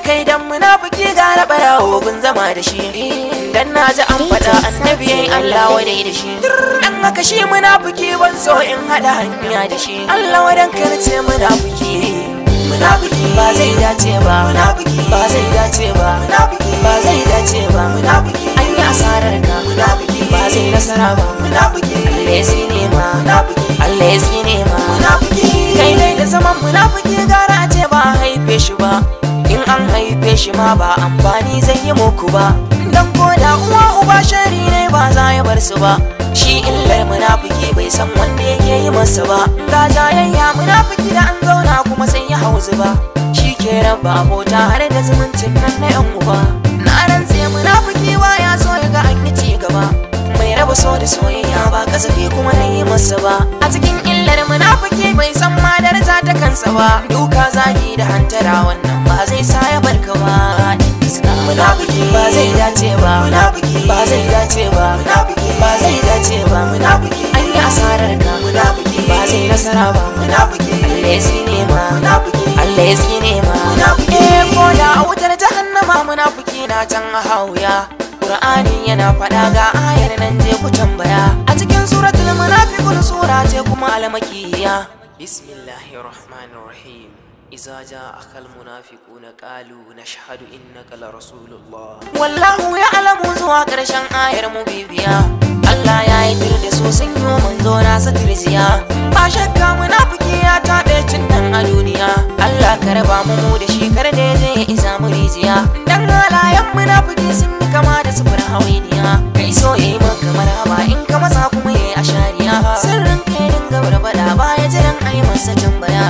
kai dan munafiki gara barawo gun zama da shi dan naji an faɗa annabi yayin Allah wadai da shi dan haka shi munafiki ban so in hada hanya da shi Allah wadan karce munafiki munafiki ba zai dace ba munafiki ba zai dace ba munafiki ba zai dace ba munafiki an yi asarar ka munafiki ba zai nasara ba munafiki Allah ya sine ma munafiki Allah ya sine ma munafiki kai dai da zaman munafiki gara a ce ba haife shi ba in an haife shi ma ba amfani zai yi muku ba dan ko da uwa uba shari ne ba za ya bar su ba shi illar munafiki bai san wanda yake yi masa ba ga jayayya munafiki da an zauna kuma sai ya hauzu ba shi ke raba abota har da zumuncin nan na yan uba na rantse munafiki ba ya so ya ga an yi ci gaba mai raba so da soyayya ba kasafi kuma na yi masa ba a cikin illar munafiki bai san ma daraja ta kansa ba duka zagi da hantara wannan ba zai sa ya barka ba munafiki ba zai dace ba munafiki ba zai dace ba munafiki ba zai dace ba munafiki an yi asarar ka munafiki ba zai nasara ba munafiki Allah ya sine ma munafiki Allah ya sine ma munafiki ko da a wutar jahannama munafiki na can hauya Qur'ani yana faɗa ga ayar nan je ku tambaya a cikin suratul munafiqun sura ce kuma al-makiyya bismillahir rahmanir rahim إذا جاءك المنافقون قالوا نشهد إنك لرسول الله والله يعلم زوا قرشان آير مبيبيا الله يا يدير دسو سنيو منزو ناس ترزيا باشكا منافقي يا تابع جنن الدنيا الله كربا مو دشي كرده زي إذا مريزيا دن لا يم منافقي سني كما da sufur hawainiya kai so yayi maka maraba in ka masa kuma yayi ashariya sirrin kai dinga barbada baya jiran ai masa tambaya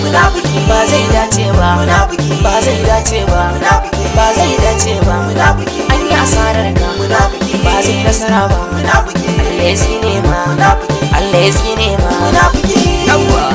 munafiki ba zai dace ba munafiki ba zai dace ba munafiki ba zai dace ba munafiki an yi asarar ka munafiki ba zai nasara ba munafiki Allah ya sine ma munafiki Allah ya sine ma munafiki yawa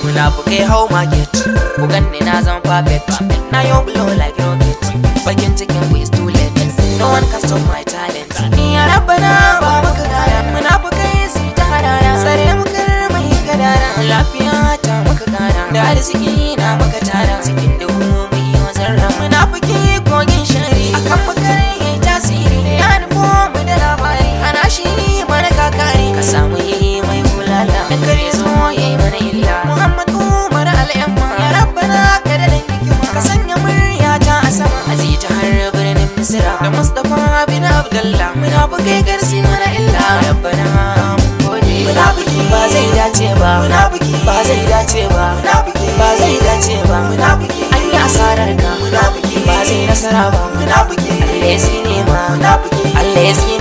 munafikai how market ku ganni na zama perfect na yo blow like rocket bakin cikin ku is too late no one can stop my talent ni ya rabbana ba maka gara munafikai su ta harara sare muka mai gadara lafiya ta maka gara da arziki na maka tara cikin duhu mai wazarra munafiki kogin shari akan makare yayi tasiri ya nufo mu da labari ana shi mana kakari ka samu yi mai bulala da kare zo yayi mana illa Muhammad Umar al-Yamma ya rabbana ka da hikima ka sanya murya ta a sama aji ta har birnin Misra da Mustafa bin Abdullah munafikai garsi mana illa rabbana munafiki ba zai dace ba munafiki ba zai dace ba munafiki ba zai dace ba munafiki an yi asarar ka munafiki ba zai nasara ba munafiki Allah ya sine ma munafiki Allah ya sine